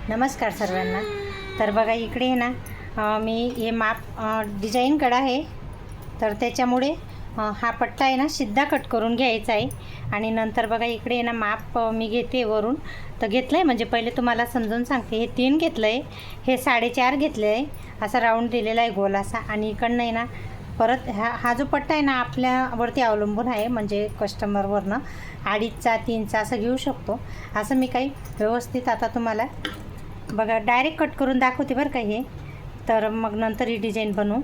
नमस्कार सर्वांना। तर बघा इकडे आहे ना मी हे माप डिझाईन गळा आहे, तर त्याच्यामुळे हा पट्टा आहे ना सिधा कट करून घ्यायचा आहे। आणि नंतर बघा इकडे आहे ना माप मी घेते वरून, तर घेतलं आहे म्हणजे पहिले तुम्हाला समजून सांगते। हे 3 घेतलं आहे, हे 4.5 घेतले आहे, असा राऊंड दिलेला आहे गोल असा। आणि इकडनं आहे ना परत हा जो पट्टा आहे ना आपल्यावरती अवलंबून आहे, म्हणजे कस्टमरवरनं 2.5चा 3चा असं घेऊ शकतो। असं मी काही व्यवस्थित आता तुम्हाला बघा डायरेक्ट कट करून दाखवते बरं का हे, तर मग नंतर ही डिझाईन बनवू।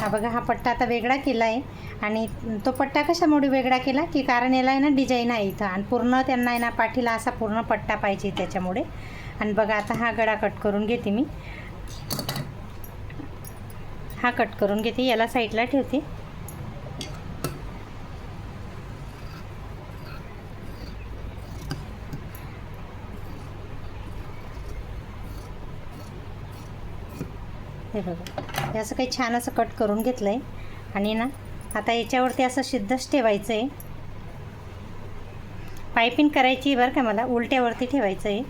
हा बघा हा पट्टा आता वेगळा केला आहे। आणि तो पट्टा कशामुळे वेगळा केला की कारण याला आहे ना डिझाईन आहे इथं, आणि पूर्ण त्यांना आहे ना पाठीला असा पूर्ण पट्टा पाहिजे त्याच्यामुळे। आणि बघा आता हा गळा कट करून घेते मी, हा कट करून घेते, याला साईडला ठेवते। हे बघा हे असं काही छान असं कट करून घेतलं आहे। आणि ना आता याच्यावरती असं सिद्धच ठेवायचं आहे, पायपिंग करायची बरं का, मला उलट्यावरती ठेवायचं आहे।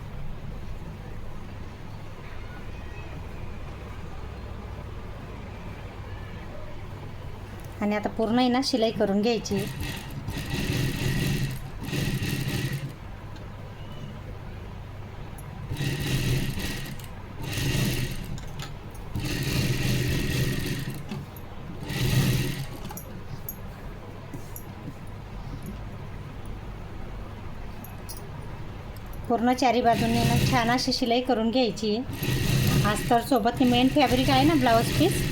आणि आता पूर्ण आहे ना शिलाई करून घ्यायची। पूर्ण चारी बाजूने ना छान अशी शिलाई करून घ्यायची। अस्तरसोबत ही मेन फॅब्रिक आहे ना ब्लाऊज पीस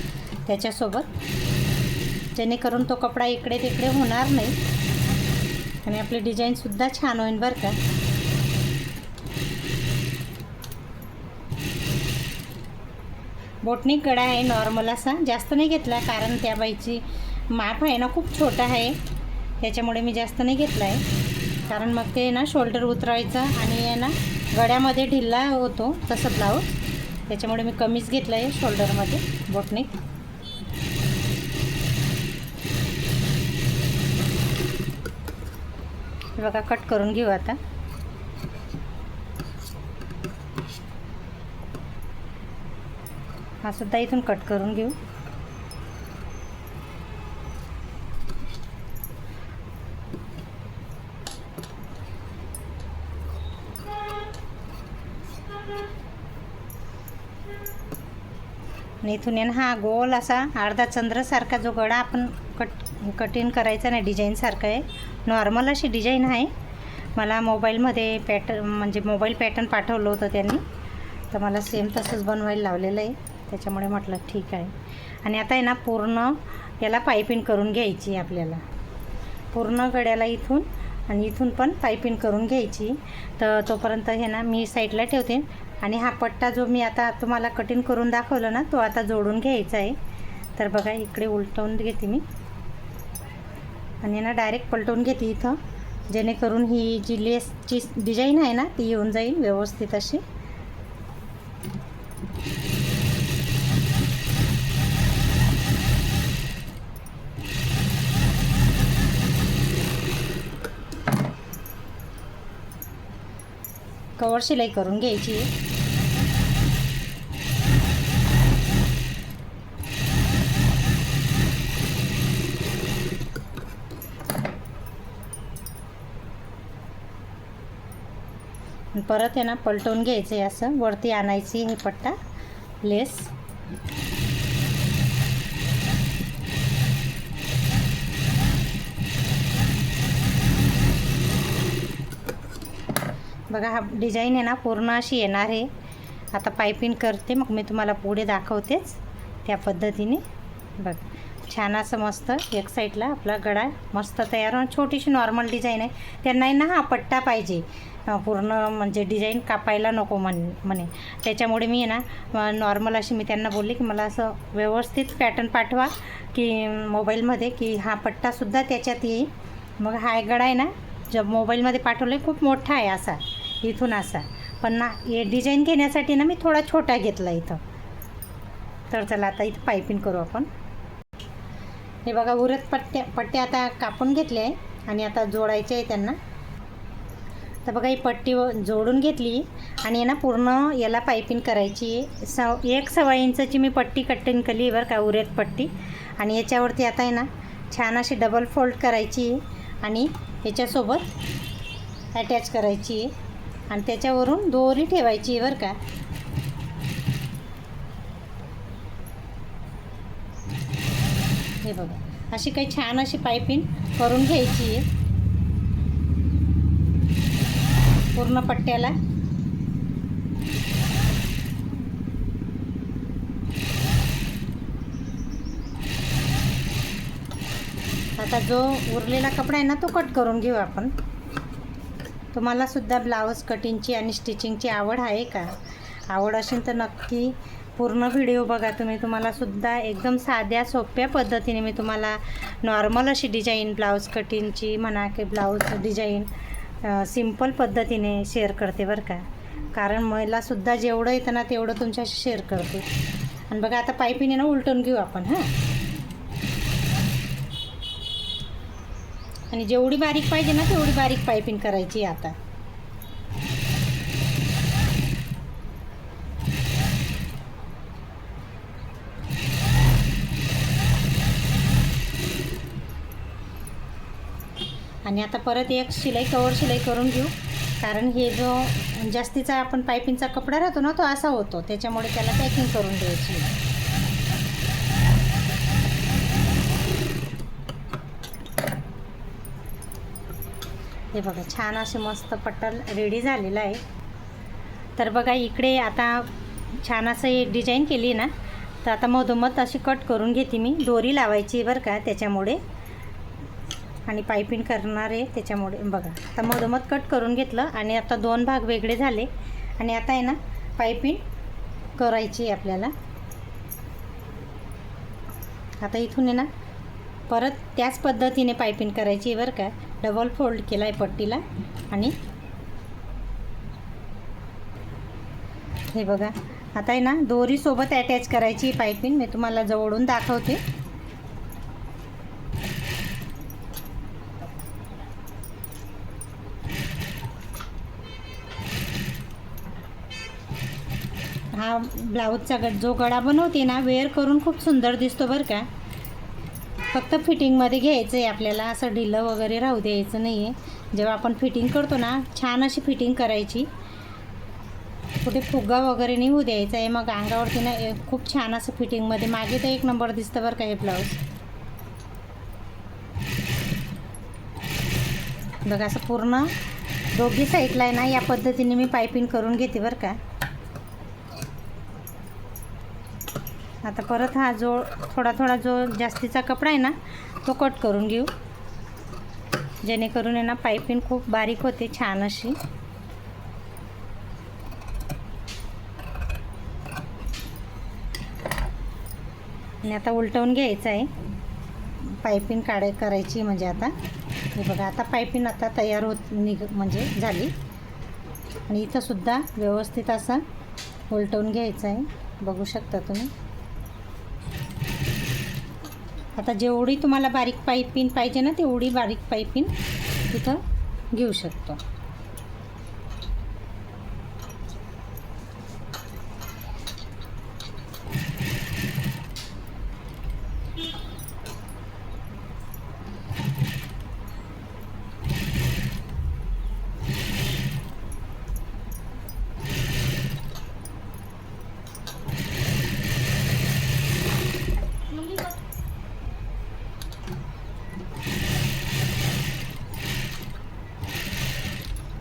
त्याच्यासोबत, जेणेकरून तो कपडा इकडे तिकडे होणार नाही आणि आपली डिझाईनसुद्धा छान होईल बरं का। बोटनिक गळा आहे नॉर्मल असा, जास्त नाही घेतला कारण त्या बाईची माप आहे ना खूप छोटा आहे, त्याच्यामुळे मी जास्त नाही घेतला आहे। कारण मग ते ना शोल्डर उतरायचं आणि आहे ना गळ्यामध्ये ढिल्ला होतो तसं ब्लाऊज, त्याच्यामुळे मी कमीच घेतलं आहे शोल्डरमध्ये बोटनिक। हे बघा कट करून घेऊ आता। हा सुद्धा इथून कट करून घेऊ। आणि इथून आहे ना हा गोल असा अर्धा चंद्रासारखा जो गळा आपण कटिंग करायचा ना डिझाईनसारखं आहे, नॉर्मल अशी डिझाईन आहे। मला मोबाईलमध्ये म्हणजे मोबाईल पॅटर्न पाठवलं होतं त्यांनी, तर मला सेम तसंच बनवायला लावलेलं आहे, त्याच्यामुळे म्हटलं ठीक आहे। आणि आता आहे ना पूर्ण याला पायपिंग करून घ्यायची आपल्याला, पूर्ण गळ्याला इथून आणि इथून पण पायपिंग करून घ्यायची। तर तोपर्यंत हे ना मी साईडला ठेवते। आणि हा पट्टा जो मी आता तुम्हाला कटिंग करून दाखवलं ना तो आता जोडून घ्यायचा आहे। तर बघा इकडे उलटवून घेते मी आणि ना डायरेक्ट पलटवून घेते इथं, जेणेकरून ही जी लेसची डिझाईन आहे ना ती येऊन जाईल व्यवस्थित अशी। कवर शिलाई करून घ्यायची। परत आहे ना पलटवून घ्यायचं आहे, असं वरती आणायची हे पट्टा लेस। बघा हा डिझाईन आहे ना पूर्ण अशी येणार आहे। आता पायपिंग करते, मग मी तुम्हाला पुढे दाखवतेच त्या पद्धतीने। बघ छान असं मस्त एक साईडला आपला गळा मस्त तयार होऊन, छोटीशी नॉर्मल डिझाईन आहे, त्यांनाही ना हा पट्टा पाहिजे पूर्ण, म्हणजे डिझाईन कापायला नको म्हणे, त्याच्यामुळे मी आहे ना नॉर्मल अशी मी त्यांना बोलले की मला असं व्यवस्थित पॅटर्न पाठवा की मोबाईलमध्ये, की हा पट्टासुद्धा त्याच्यात येईल। मग हा गळा आहे ना जब मोबाईलमध्ये पाठवलं आहे खूप मोठा आहे असा इथून असा, पण ना हे डिझाईन घेण्यासाठी ना मी थोडा छोटा घेतला इथं। तर चला आता इथं पायपिंग करू आपण। हे बघा उरत पट्ट्या आता कापून घेतल्या आहे आणि आता जोडायचे आहे त्यांना. तर बघा ही पट्टी जोडून घेतली आणि ना पूर्ण याला पायपिंग करायची आहे. 1 इंचाची मी पट्टी कटिंग केली आहे बरं का, उरेत पट्टी. आणि याच्यावरती आता आहे ना छान अशी डबल फोल्ड करायची आणि याच्यासोबत अटॅच करायची आणि त्याच्यावरून दोरी ठेवायची बरं का. हे बघा अशी काही छान अशी पायपिंग करून घ्यायची आहे पूर्ण पट्ट्याला. आता जो उरलेला कपडा आहे ना तो कट करून घेऊ आपण. तुम्हाला सुद्धा ब्लाऊज कटिंगची आणि स्टिचिंगची आवड आहे का? आवड असेल तर नक्की पूर्ण व्हिडिओ बघा तुम्ही. तुम्हाला सुद्धा एकदम साध्या सोप्या पद्धतीने मी तुम्हाला नॉर्मल अशी डिझाईन ब्लाऊज कटिंगची म्हणा की ब्लाऊज डिझाईन सिंपल पद्धतीने शेअर करते बरं का. कारण मलासुद्धा जेवढं येतं ना तेवढं तुमच्याशी शेअर करते. आणि बघा आता पायपिंग ना उलटून घेऊ आपण. हां, आणि जेवढी बारीक पाहिजे ना तेवढी बारीक पायपिंग करायची आता. आणि आता परत एक कवर शिलाई करून घेऊ. कारण हे जो जास्तीचा आपण पायपिंगचा कपडा राहतो ना तो असा होतो, त्याच्यामुळे त्याला पॅकिंग करून द्यायची. हे बघा छान असे मस्त पट्टल रेडी झालेलं आहे. तर बघा इकडे आता छान असं हे डिझाईन केली ना, तर आता मधोमध अशी कट करून घेते मी. दोरी लावायची बरं का त्याच्यामुळे, आणि पायपिंग करणार आहे त्याच्यामुळे. बघा आता मधोमध कट करून घेतलं आणि आता 2 भाग वेगळे झाले. आणि आता आहे ना पायपिंग करायची आहे आपल्याला. आता इथून आहे ना परत त्याच पद्धतीने पायपिंग करायची बरं का. डबल फोल्ड केला आहे पट्टीला. आणि हे बघा आता आहे ना दोरीसोबत अटॅच करायची पायपिंग. मी तुम्हाला जवळून दाखवते. हा ब्लाऊजचा जो गळा बनवते ना वेअर करून खूप सुंदर दिसतो बरं का. फक्त फिटिंगमध्ये घ्यायचं आहे आपल्याला, असं ढिलं वगैरे राहू द्यायचं नाही आहे. जेव्हा आपण फिटिंग करतो ना छान अशी फिटिंग करायची, कुठे फुगा वगैरे नाही होऊ द्यायचा आहे. मग अंगावरती ना खूप छान असं फिटिंगमध्ये मागे तर 1 नंबर दिसतं बरं का हे ब्लाऊज. बघा असं पूर्ण दोघी साईडला आहे ना या पद्धतीने मी पायपिंग करून घेते बरं का. आता परत हा जो थोडा जो जास्तीचा कपडा आहे ना तो कट करून घेऊ, जेणेकरून आहे ना पायपिंग खूप बारीक होते छान अशी. आणि आता उलटवून घ्यायचं आहे पायपिंग करायची. म्हणजे आता हे बघा आता पायपिंग आता तयार म्हणजे झाली. आणि इथं सुद्धा व्यवस्थित असं उलटवून घ्यायचं आहे, बघू शकता तुम्ही. आता जेवढी तुम्हाला बारीक पायपिंग पाहिजे ना तेवढी बारीक पायपिंग इथं घेऊ शकतो.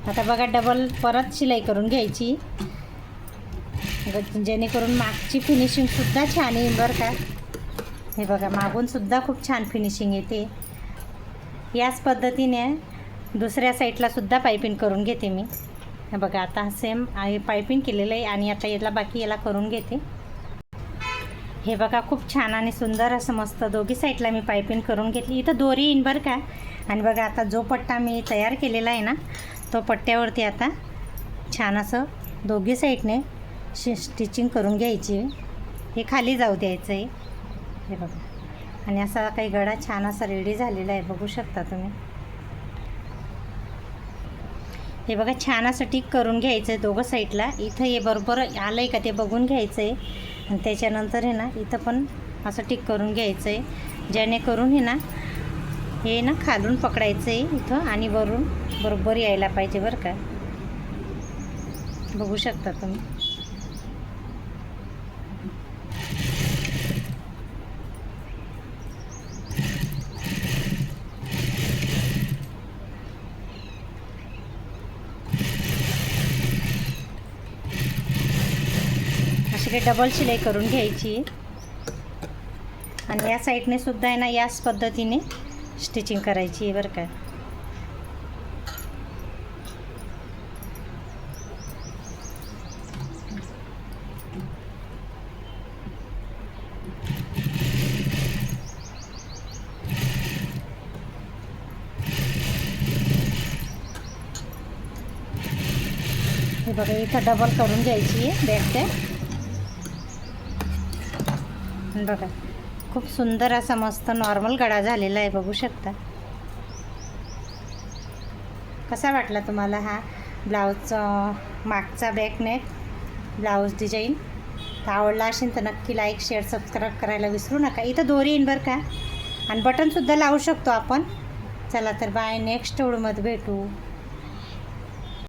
आता बघा डबल परत शिलाई करून घ्यायची, जेणेकरून मागची फिनिशिंगसुद्धा छान येईल बरं का. हे बघा मागूनसुद्धा खूप छान फिनिशिंग येते. याच पद्धतीने दुसऱ्या साईडलासुद्धा पायपिंग करून घेते मी. हे बघा आता सेम आहे पायपिंग केलेलं आहे आणि आता याला करून घेते. हे बघा खूप छान आणि सुंदर असं मस्त दोघी साईडला मी पायपिंग करून घेतली. इथं दोरी येईन बरं का. आणि बघा आता जो पट्टा मी तयार केलेला आहे ना तो पट्ट्यावरती आता छान असं दोघी साईडने स्टिचिंग करून घ्यायची. हे खाली जाऊ द्यायचं आहे. हे बघा आणि असा काही गळा छान असा रेडी झालेला आहे, बघू शकता तुम्ही. हे बघा, छान असं टिक करून घ्यायचं आहे दोघं साईडला. इथं हे बरोबर आलं आहे का ते बघून घ्यायचं आहे आणि त्याच्यानंतर आहे ना इथं पण असं टिक करून घ्यायचं आहे, जेणेकरून हे ना खालून पकडायचं आहे इथं आणि वरून बरोबर यायला पाहिजे बरं का. बघू शकता तुम्ही. अशी काही डबल शिलाई करून घ्यायची आणि या साईडने सुद्धा आहे ना याच पद्धतीने स्टिचिंग करायची आहे बरं का. हे बघा, इथं डबल करून घ्यायची आहे बॅक ते. बघा, खूप सुंदर असा मस्त नॉर्मल गळा झालेला आहे, बघू शकता. कसा वाटला तुम्हाला हा ब्लाऊजचा मागचा बॅक नेक ब्लाऊज डिझाईन? तर आवडला असेल तर नक्की लाईक शेअर सबस्क्राईब करायला विसरू नका. इथं दोरी येईन बरं का आणि बटनसुद्धा लावू शकतो आपण. चला तर बाय, नेक्स्ट व्हिडिओमध्ये भेटू.